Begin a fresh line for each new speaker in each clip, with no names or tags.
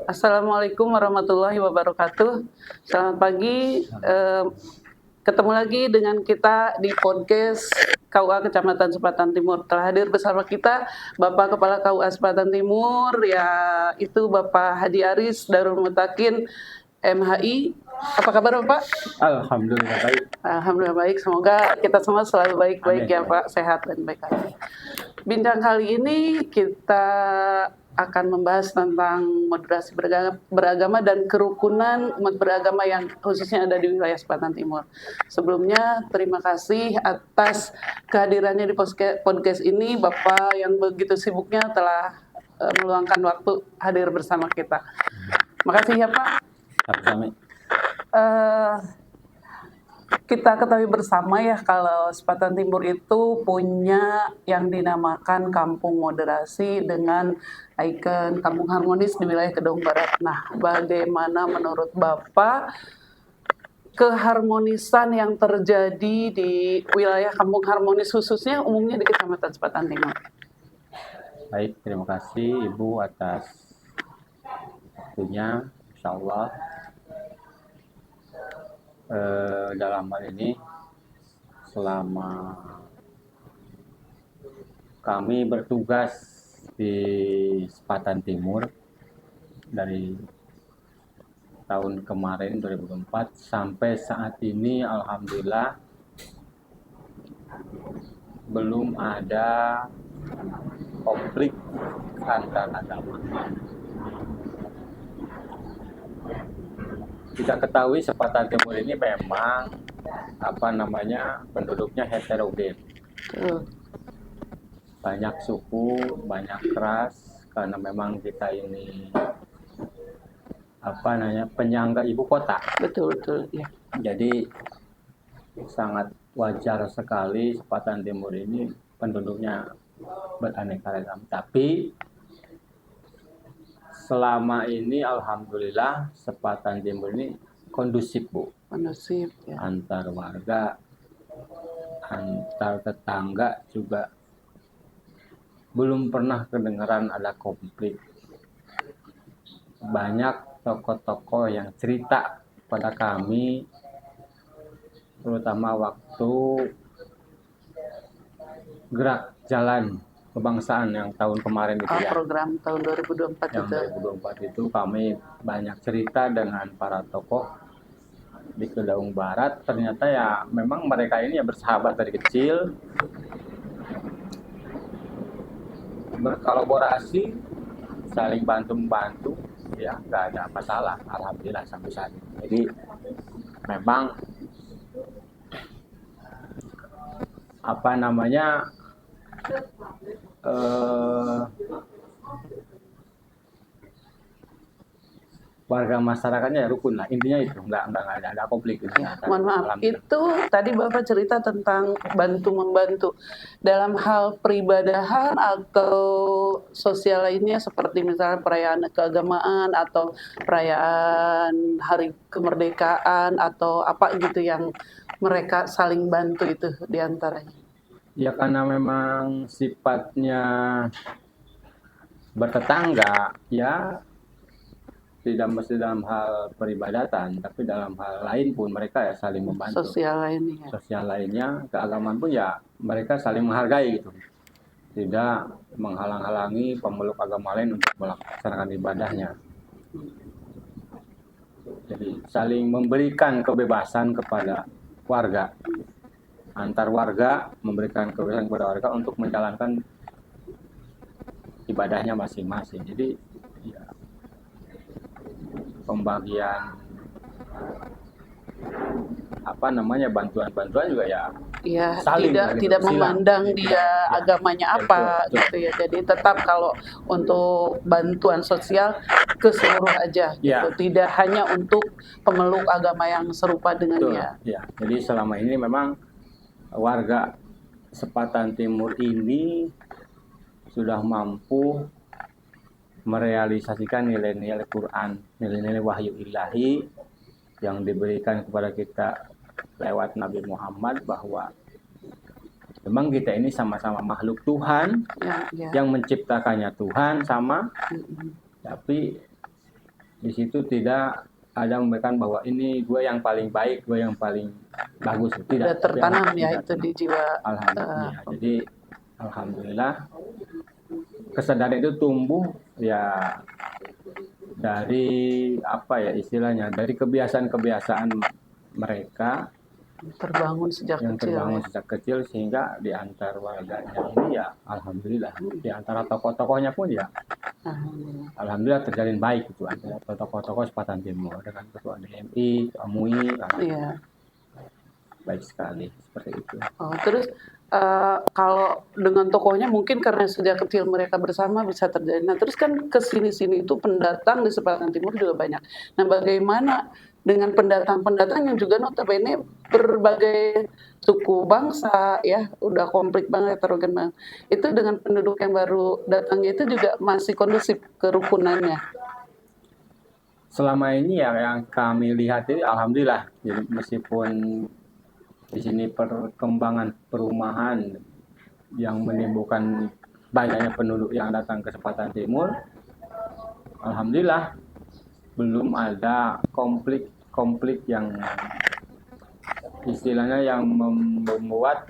Assalamualaikum warahmatullahi wabarakatuh. Selamat pagi. Ketemu lagi dengan kita di podcast KUA Kecamatan Sepatan Timur. Telah hadir bersama kita Bapak Kepala KUA Sepatan Timur, yaitu Bapak Hadi Aris Darul Mutakin MHI. Apa kabar Bapak?
Alhamdulillah baik.
Alhamdulillah baik. Semoga kita semua selalu baik-baik ya
Amin.
Pak, sehat dan baik hati. Bincang kali ini kita akan membahas tentang moderasi beragama dan kerukunan umat beragama yang khususnya ada di wilayah Sepatan Timur. Sebelumnya terima kasih atas kehadirannya di podcast ini, Bapak yang begitu sibuknya telah meluangkan waktu hadir bersama kita. Makasih ya Pak.
Sama-sama.
Kita ketahui bersama ya kalau Sepatan Timur itu punya yang dinamakan Kampung Moderasi dengan ikon Kampung Harmonis di wilayah Kedung Barat. Nah, bagaimana menurut Bapak keharmonisan yang terjadi di wilayah Kampung Harmonis khususnya umumnya di Kecamatan Sepatan Timur?
Baik, terima kasih Ibu atas waktunya. Insya Allah dalam hal ini selama kami bertugas di Sepatan Timur dari tahun kemarin 2024 sampai saat ini alhamdulillah belum ada konflik antar agama. Kita ketahui Sepatan Timur ini memang penduduknya heterogen. Banyak suku, banyak ras, karena memang kita ini penyangga ibu kota.
Betul ya.
Jadi sangat wajar sekali Sepatan Timur ini penduduknya beraneka ragam. Tapi selama ini alhamdulillah Sepatan Timur ini kondusif, Bu.
Kondusif ya.
Antar warga, antar tetangga juga belum pernah kedengaran ada konflik. Banyak tokoh-tokoh yang cerita pada kami, terutama waktu gerak jalan kebangsaan yang tahun kemarin itu ya.
Program tahun 2024
yang 2024 itu kami banyak cerita dengan para tokoh di Kedung Barat. Ternyata ya memang mereka ini ya bersahabat dari kecil, berkolaborasi, saling bantu-membantu, ya nggak ada masalah alhamdulillah sampai saat ini. Jadi memang warga masyarakatnya ya rukun lah, intinya itu nggak ada konflik gitu.
Mohon maaf, itu tadi Bapak cerita tentang bantu-membantu dalam hal peribadahan atau sosial lainnya seperti misalnya perayaan keagamaan atau perayaan hari kemerdekaan atau apa gitu yang mereka saling bantu itu diantaranya.
Ya karena memang sifatnya bertetangga ya, tidak mesti dalam hal peribadatan, tapi dalam hal lain pun mereka ya saling membantu.
Sosial
lainnya, keagamaan pun ya mereka saling menghargai gitu. Tidak menghalang-halangi pemeluk agama lain untuk melaksanakan ibadahnya. Jadi saling memberikan kebebasan kepada warga. Antar warga memberikan kebebasan kepada warga untuk menjalankan ibadahnya masing-masing. Jadi ya, pembagian bantuan-bantuan juga ya saling,
tidak memandang dia agamanya apa
betul.
Gitu ya. Jadi tetap kalau untuk bantuan sosial keseluruh aja gitu. Tidak hanya untuk pemeluk agama yang serupa dengannya.
Ya. Jadi selama ini memang warga Sepatan Timur ini sudah mampu merealisasikan nilai-nilai Quran, nilai-nilai wahyu ilahi yang diberikan kepada kita lewat Nabi Muhammad, bahwa memang kita ini sama-sama makhluk Tuhan, yang menciptakannya Tuhan sama, tapi di situ tidak ada memberikan bahwa ini gue yang paling baik, gue yang paling bagus,
Sudah
tidak.
tertanam
Tapi
ya
tidak
itu di jiwa.
alhamdulillah. Jadi alhamdulillah kesadaran itu tumbuh ya dari apa ya istilahnya, dari kebiasaan-kebiasaan mereka
Terbangun sejak
yang
kecil.
terbangun sejak kecil, sehingga di antar warganya ini ya alhamdulillah, di antara tokoh-tokohnya pun ya
Alhamdulillah.
alhamdulillah terjalin baik itu antara tokoh-tokoh Sepatan Timur dengan ketua DMI, Pak MUI,
Iya.
baik sekali seperti itu.
Oh, terus kalau dengan tokohnya mungkin karena sejak kecil mereka bersama bisa terjadi. Nah, terus kan ke sini-sini itu pendatang di Selatan Timur juga banyak. Nah, bagaimana dengan pendatang-pendatang yang juga notabene berbagai suku bangsa ya, udah komplit banget, heterogen banget. Itu dengan penduduk yang baru datangnya itu juga masih kondusif kerukunannya.
Selama ini ya yang kami lihat ini alhamdulillah, jadi meskipun di sini perkembangan perumahan yang menimbulkan banyaknya penduduk yang datang ke Selatan Timur, alhamdulillah belum ada konflik yang istilahnya yang membuat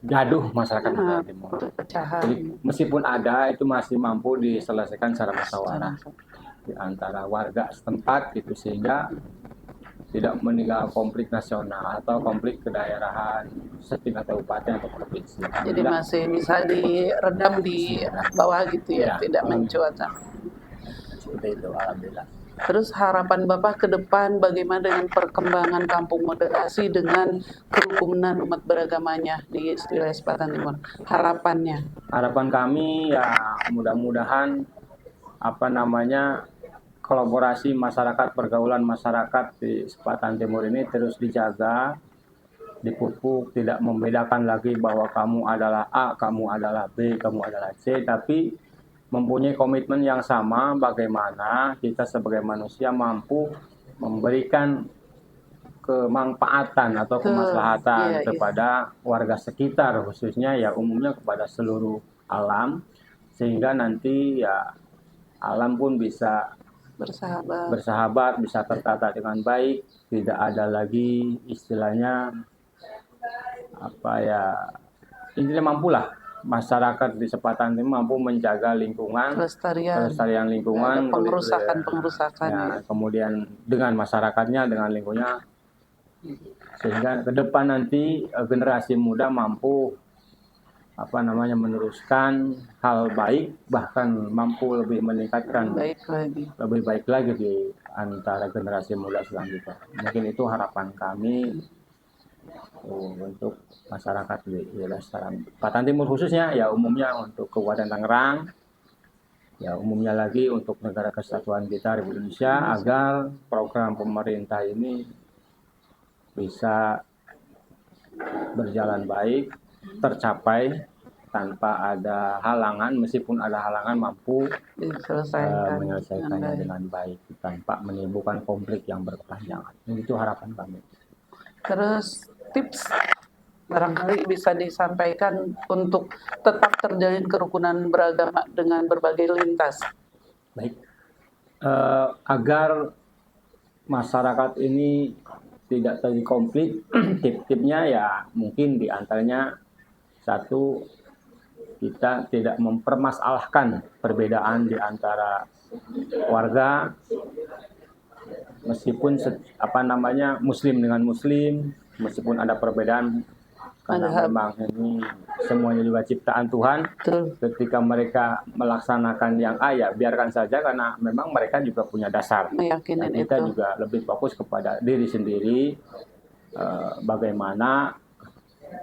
gaduh masyarakat Selatan Timur.
Perpecahan.
Jadi meskipun ada, itu masih mampu diselesaikan secara musyawarah di antara warga setempat gitu, sehingga tidak meninggal konflik nasional atau konflik kedaerahan setingkat kabupaten atau provinsi.
Jadi masih bisa diredam di bawah gitu ya, tidak mencuat.
Seperti itu, alhamdulillah.
Terus harapan Bapak ke depan bagaimana dengan perkembangan kampung moderasi dengan kerukunan umat beragamanya di wilayah Selatan Timur? Harapannya?
Harapan kami ya mudah-mudahan kolaborasi masyarakat, pergaulan masyarakat di Selatan Timur ini terus dijaga, dipupuk, tidak membedakan lagi bahwa kamu adalah A, kamu adalah B, kamu adalah C, tapi mempunyai komitmen yang sama bagaimana kita sebagai manusia mampu memberikan kemanfaatan atau kemaslahatan kepada warga sekitar, khususnya ya umumnya kepada seluruh alam, sehingga nanti ya alam pun bisa bersahabat, bisa tertata dengan baik, tidak ada lagi istilahnya intinya mampulah masyarakat di Selatan Timur mampu menjaga lingkungan, kelestarian lingkungan,
pengrusakan
ya, kemudian dengan masyarakatnya, dengan lingkungannya, sehingga ke depan nanti generasi muda mampu meneruskan hal baik, bahkan mampu lebih meningkatkan lebih baik lagi di antara generasi muda selanjutnya. Mungkin itu harapan kami untuk masyarakat di wilayah Selatan Timur, khususnya ya umumnya untuk Kabupaten Tangerang, ya umumnya lagi untuk negara kesatuan kita Republik Indonesia, agar program pemerintah ini bisa berjalan baik, tercapai tanpa ada halangan, meskipun ada halangan mampu menyelesaikannya dengan baik tanpa menimbulkan konflik yang berkepanjangan. Itu harapan kami.
Terus tips barangkali bisa disampaikan untuk tetap terjalin kerukunan beragama dengan berbagai lintas.
Baik, agar masyarakat ini tidak terjadi konflik, tip-tipnya ya mungkin diantaranya satu, kita tidak mempermasalahkan perbedaan di antara warga, meskipun muslim dengan muslim, meskipun ada perbedaan, karena memang ini semuanya juga ciptaan Tuhan. Ketika mereka melaksanakan yang A, ya biarkan saja, karena memang mereka juga punya dasar. Dan kita juga lebih fokus kepada diri sendiri, bagaimana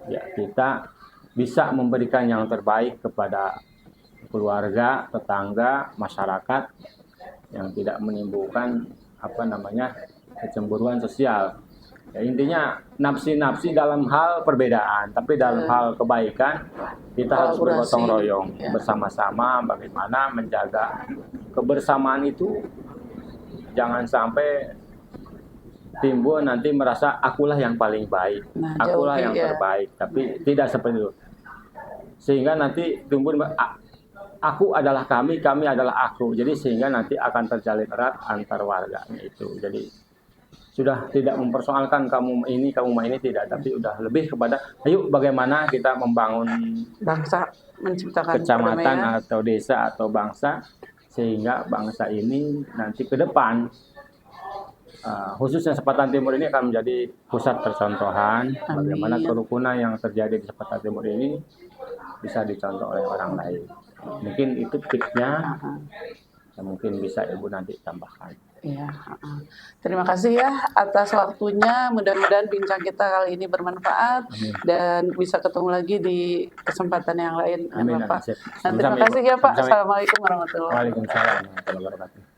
ya kita bisa memberikan yang terbaik kepada keluarga, tetangga, masyarakat, yang tidak menimbulkan kecemburuan sosial. Ya, intinya nafsi dalam hal perbedaan, tapi dalam hal kebaikan kita harus bergotong royong bersama-sama, bagaimana menjaga kebersamaan itu. Jangan sampai timbul nanti merasa akulah yang paling baik, akulah yang terbaik, tapi tidak seperti itu. Sehingga nanti timbul aku adalah kami adalah aku. Jadi sehingga nanti akan terjalin erat antar warganya itu. Jadi sudah tidak mempersoalkan kamu ini tidak, tapi udah lebih kepada ayo bagaimana kita membangun
Bangsa menciptakan
kecamatan
perdamaian.
atau desa atau bangsa sehingga bangsa ini nanti ke depan khususnya Sepatan Timur ini akan menjadi pusat percontohan bagaimana kerukunan yang terjadi di Sepatan Timur ini bisa dicontoh oleh orang lain. Mungkin itu tipsnya yang mungkin bisa Ibu nanti tambahkan.
Iya. Terima kasih ya atas waktunya. Mudah-mudahan bincang kita kali ini bermanfaat.
Amin.
Dan bisa ketemu lagi di kesempatan yang lain.
Amin.
Bapak.
Amin.
Terima kasih ya Pak.
Sama-sama.
Assalamualaikum warahmatullahi wabarakatuh.
Waalaikumsalam warahmatullahi wabarakatuh.